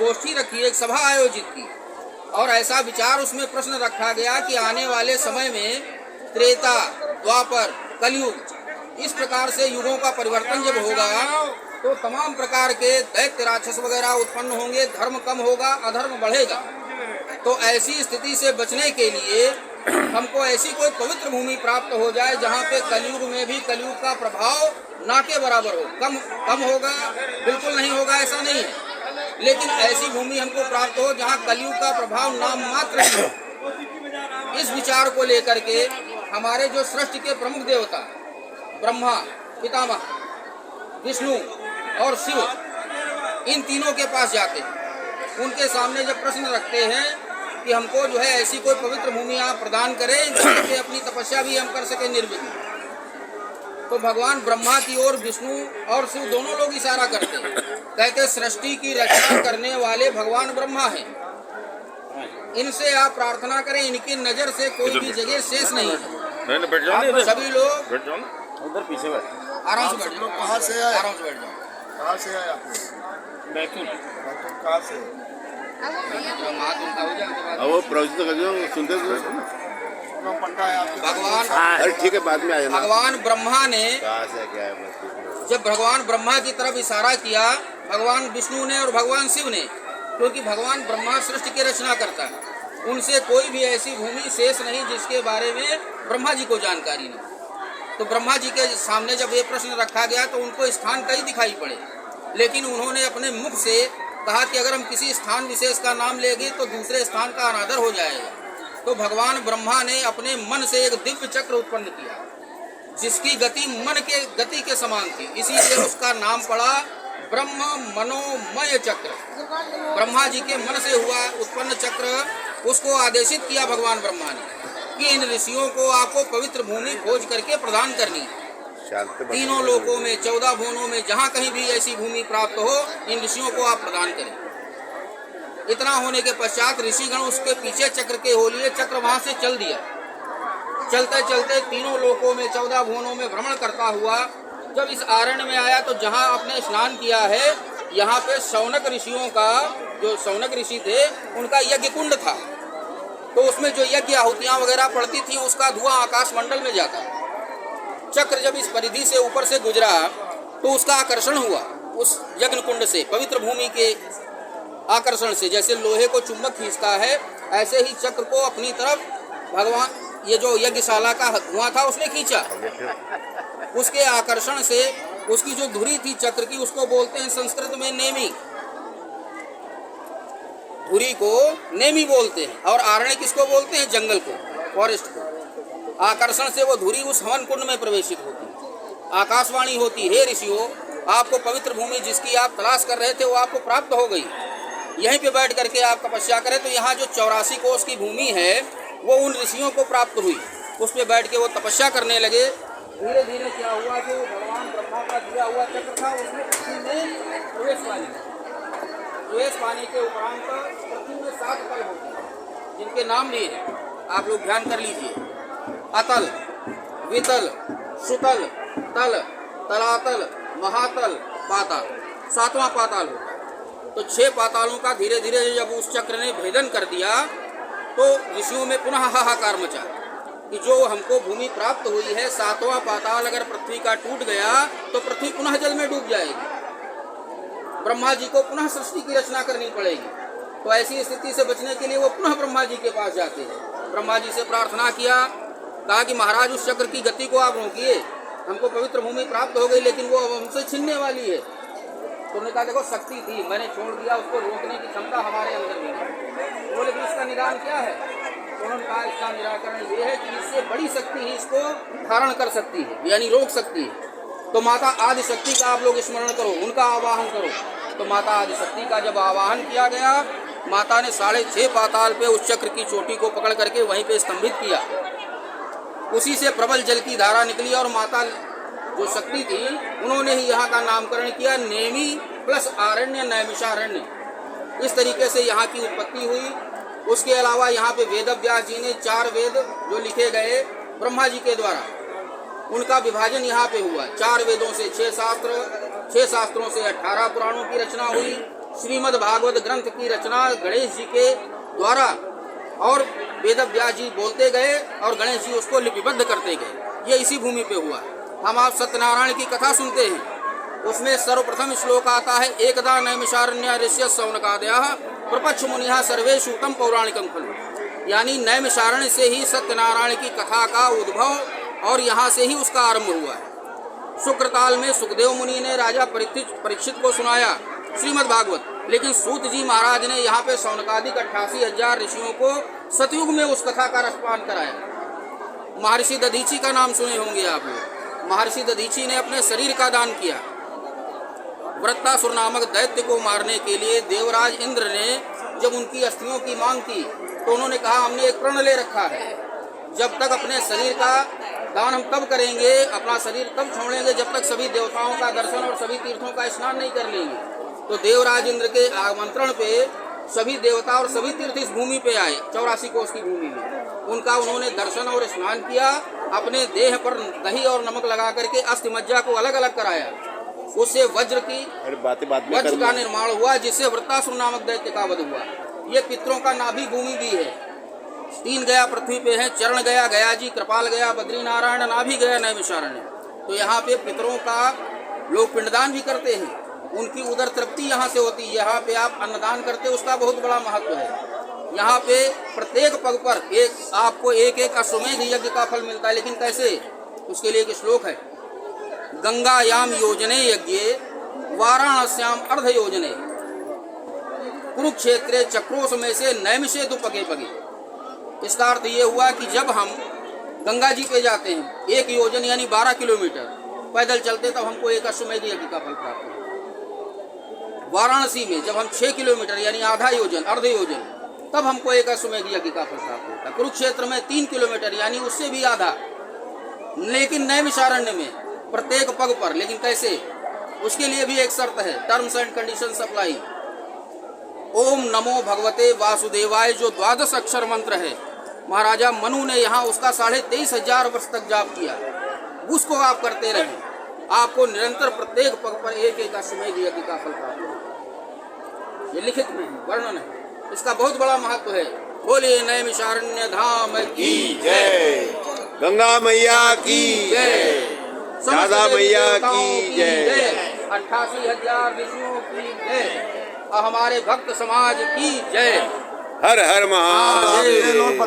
गोष्ठी रखी, एक सभा आयोजित की और ऐसा विचार उसमें प्रश्न रखा गया कि आने वाले समय में त्रेता, द्वापर, कलयुग, इस प्रकार से युगों का परिवर्तन जब होगा तो तमाम प्रकार के दैत्य राक्षस वगैरह उत्पन्न होंगे, धर्म कम होगा, अधर्म बढ़ेगा। तो ऐसी स्थिति से बचने के लिए हमको ऐसी कोई पवित्र भूमि प्राप्त हो जाए जहाँ पे कलयुग में भी कलयुग का प्रभाव ना के बराबर हो। कम होगा, बिल्कुल नहीं होगा ऐसा नहीं है, लेकिन ऐसी भूमि हमको प्राप्त हो जहाँ कलयुग का प्रभाव नाम मात्र ही हो। इस विचार को लेकर के हमारे जो सृष्टि के प्रमुख देवता ब्रह्मा, पितामह, विष्णु और शिव, इन तीनों के पास जाते हैं। उनके सामने जब प्रश्न रखते हैं कि हमको जो है ऐसी कोई पवित्र भूमि आप प्रदान करें जिससे अपनी तपस्या भी हम कर सके निर्विघ्न, तो भगवान ब्रह्मा की ओर विष्णु और शिव दोनों लोग इशारा करते हैं, कहते सृष्टि की रचना करने वाले भगवान ब्रह्मा हैं, इनसे आप प्रार्थना करें, इनकी नजर से कोई भी जगह शेष नहीं है। सभी लोग उधर पीछे बैठ, आराम से बैठ जाओ। कहाँ से आए? आराम से बैठ जाओ। कहाँ से आए आप? बैठो कहाँ से? वो प्रवचन कर जो सुनते पंडा है आपके? भगवान, अरे ठीक है बाद में आ जाना। भगवान ब्रह्मा ने कहाँ से क्या है, जब भगवान ब्रह्मा की तरफ इशारा किया, भगवान विष्णु ने और भगवान शिव ने, क्योंकि भगवान ब्रह्मा सृष्टि की रचना करता है, उनसे कोई भी ऐसी भूमि शेष नहीं जिसके बारे में ब्रह्मा जी को जानकारी नहीं। तो ब्रह्मा जी के सामने जब ये प्रश्न रखा गया तो उनको स्थान कई दिखाई पड़े, लेकिन उन्होंने अपने मुख से कहा कि अगर हम किसी स्थान विशेष का नाम लेंगे तो दूसरे स्थान का अनादर हो जाएगा। तो भगवान ब्रह्मा ने अपने मन से एक दिव्य चक्र उत्पन्न किया जिसकी गति मन के गति के समान थी, इसीलिए उसका नाम पड़ा ब्रह्म मनोमय चक्र। ब्रह्मा जी के मन से हुआ उत्पन्न चक्र, उसको आदेशित किया भगवान ब्रह्मा ने कि इन ऋषियों को आपको पवित्र भूमि खोज करके प्रदान करनी, तीनों लोकों में 14 भुवनों में जहाँ कहीं भी ऐसी भूमि प्राप्त हो, इन ऋषियों को आप प्रदान करें। इतना होने के पश्चात ऋषिगण उसके पीछे चक्र के हो लिए, चक्र वहां से चल दिया। चलते चलते तीनों लोकों में 14 भुवनों में भ्रमण करता हुआ जब इस आरण्य में आया तो जहाँ आपने स्नान किया है, यहाँ पे शौनक ऋषियों का, जो शौनक ऋषि थे उनका यज्ञ कुंड था, तो उसमें जो यज्ञ आहुतियाँ वगैरह पड़ती थी उसका धुआं आकाश मंडल में जाता। चक्र जब इस परिधि से ऊपर से गुजरा तो उसका आकर्षण हुआ उस यज्ञ कुंड से, पवित्र भूमि के आकर्षण से। जैसे लोहे को चुंबक खींचता है, ऐसे ही चक्र को अपनी तरफ भगवान, ये जो यज्ञशाला का धुआं था उसने खींचा। उसके आकर्षण से उसकी जो धुरी थी चक्र की, उसको बोलते हैं संस्कृत में नेमी, धुरी को नेमी बोलते हैं। और आरण्य किसको बोलते हैं? जंगल को, फॉरेस्ट को। आकर्षण से वो धुरी उस हवन कुंड में प्रवेशित होती है। आकाशवाणी होती, हे ऋषियों, आपको पवित्र भूमि जिसकी आप तलाश कर रहे थे वो आपको प्राप्त हो गई, यहीं पे बैठ करके आप तपस्या करें। तो यहाँ जो 84 कोस की भूमि है वो उन ऋषियों को प्राप्त हुई, उस पर बैठ के वो तपस्या करने लगे। धीरे धीरे क्या हुआ, जो भगवान ब्रह्मा का दिया हुआ चक्र था उसमें पृथ्वी में प्रवेश पाने के उपरांत पृथ्वी में 7 तल होते हैं जिनके नाम लिए हैं, आप लोग ध्यान कर लीजिए। अतल, वितल, सुतल, तल, तलातल, महातल, पाताल, 7वां पाताल होता है। तो 6 पातालों का धीरे धीरे जब उस चक्र ने भेदन कर दिया तो ऋषियों में पुनः हाहाकार मचा कि जो हमको भूमि प्राप्त हुई है, 7वां पाताल अगर पृथ्वी का टूट गया तो पृथ्वी पुनः जल में डूब जाएगी, ब्रह्मा जी को पुनः सृष्टि की रचना करनी पड़ेगी। तो ऐसी स्थिति से बचने के लिए वो पुनः ब्रह्मा जी के पास जाते हैं। ब्रह्मा जी से प्रार्थना किया, कहा कि महाराज उस चक्र की गति को आप रोकिए, हमको पवित्र भूमि प्राप्त हो गई लेकिन वो अब हमसे छीनने वाली है। तो उन्होंने कहा देखो शक्ति थी, मैंने छोड़ दिया, उसको रोकने की क्षमता हमारे अंदर भी नहीं। बोले कि इसका निदान क्या है? तो उन्होंने कहा इसका निराकरण ये है कि इससे बड़ी शक्ति ही इसको धारण कर सकती है, यानी रोक सकती है। तो माता आदिशक्ति का आप लोग स्मरण करो, उनका आवाहन करो। तो माता आदिशक्ति का जब आवाहन किया गया, माता ने 6.5 पाताल पे उस चक्र की चोटी को पकड़ करके वहीं पे स्तंभित किया। उसी से प्रबल जल की धारा निकली और माता जो शक्ति थी उन्होंने ही यहाँ का नामकरण किया नेमी प्लस आरण्य, नैमिषारण्य। इस तरीके से यहाँ की उत्पत्ति हुई। उसके अलावा यहाँ पे वेद व्यास जी ने 4 वेद जो लिखे गए ब्रह्मा जी के द्वारा, उनका विभाजन यहाँ पे हुआ। 4 वेदों से 6 शास्त्र, 6 शास्त्रों से 18 पुराणों की रचना हुई श्रीमद् भागवत ग्रंथ की रचना गणेश जी के द्वारा और वेद व्यास जी बोलते गए और गणेश जी उसको लिपिबद्ध करते गए। ये इसी भूमि पे हुआ। हम आप सत्यनारायण की कथा सुनते हैं, उसमें सर्वप्रथम श्लोक आता है, एकदा नैमिषारण्य ऋष्य सौनकादयः प्रपच्छ मुनिः सर्वेषु तम पौराणिकम खलु। यानी नैमिषारण्य से ही सत्यनारायण की कथा का उद्भव और यहाँ से ही उसका आरंभ हुआ है। शुक्रताल में सुखदेव मुनि ने राजा परीक्षित को सुनाया श्रीमद् भागवत, लेकिन सूत जी महाराज ने यहाँ पे सौनकादिक 88,000 ऋषियों को सतयुग में उस कथा का रसपान कराया। महर्षि दधीची का नाम सुने होंगे आप लोग। महर्षि दधीची ने अपने शरीर का दान किया। वृत्तासुर नामक दैत्य को मारने के लिए देवराज इंद्र ने जब उनकी अस्थियों की मांग की तो उन्होंने कहा, हमने एक प्रण ले रखा है, जब तक अपने शरीर का दान हम तब करेंगे, अपना शरीर तब छोड़ेंगे जब तक सभी देवताओं का दर्शन और सभी तीर्थों का स्नान नहीं कर लेंगे। तो देवराज इंद्र के आमंत्रण पे सभी देवता और सभी तीर्थ इस भूमि पे आए, 84 कोस की भूमि में। उनका उन्होंने दर्शन और स्नान किया, अपने देह पर दही और नमक लगा करके अस्थि मज्जा को अलग अलग कराया। उससे वज्र का निर्माण हुआ, जिससे वृत्तासुर नामक दैत्य का वध हुआ। ये पितरों का नाभि भूमि भी है। 3 गया पृथ्वी पे है, चरण गया गया जी, कृपाल गया बद्री नारायण, नाभि गया नैमिषारण्य। तो यहाँ पे पितरों का लोग पिंडदान भी करते हैं, उनकी उदर तृप्ति यहाँ से होती है। यहाँ पे आप अन्नदान करते, उसका बहुत बड़ा महत्व है। यहाँ पे प्रत्येक पग पर आपको एक अश्वमेध यज्ञ का फल मिलता है। लेकिन कैसे? उसके लिए एक श्लोक है, गंगायाम योजने यज्ञे वाराणस्याम अर्ध योजने कुरुक्षेत्रे चक्रोश में से नैमिषे तो पगे पगे। इसका अर्थ ये हुआ कि जब हम गंगा जी पे जाते हैं 1 योजन यानी 12 किलोमीटर पैदल चलते, तब हमको एक अश्वमेध यज्ञ का फल प्राप्त है। वाराणसी में जब हम 6 किलोमीटर यानी आधा योजन अर्ध योजन, तब हमको एक अश्वमेध यज्ञ का फल प्राप्त होता है। कुरुक्षेत्र में 3 किलोमीटर यानी उससे भी आधा। लेकिन नैमिषारण्य में प्रत्येक पग पर, लेकिन कैसे? उसके लिए भी एक शर्त है, टर्म्स एंड कंडीशन अप्लाई। ओम नमो भगवते वासुदेवाय जो 12 अक्षर मंत्र है, महाराजा मनु ने यहाँ उसका 23,500 वर्ष तक जाप किया। उसको आप करते रहें, आपको निरंतर प्रत्येक पग पर एक अश्वमेध यज्ञ का फल प्राप्त होगा। ये लिखित में वर्णन है, इसका बहुत बड़ा महत्व है। बोलिए नैमिषारण्य धाम की जय, गंगा मैया की जय, राधा मैया की जय, 88,000 ऋषियों की जय, और हमारे भक्त समाज की जय। हर हर महादेव।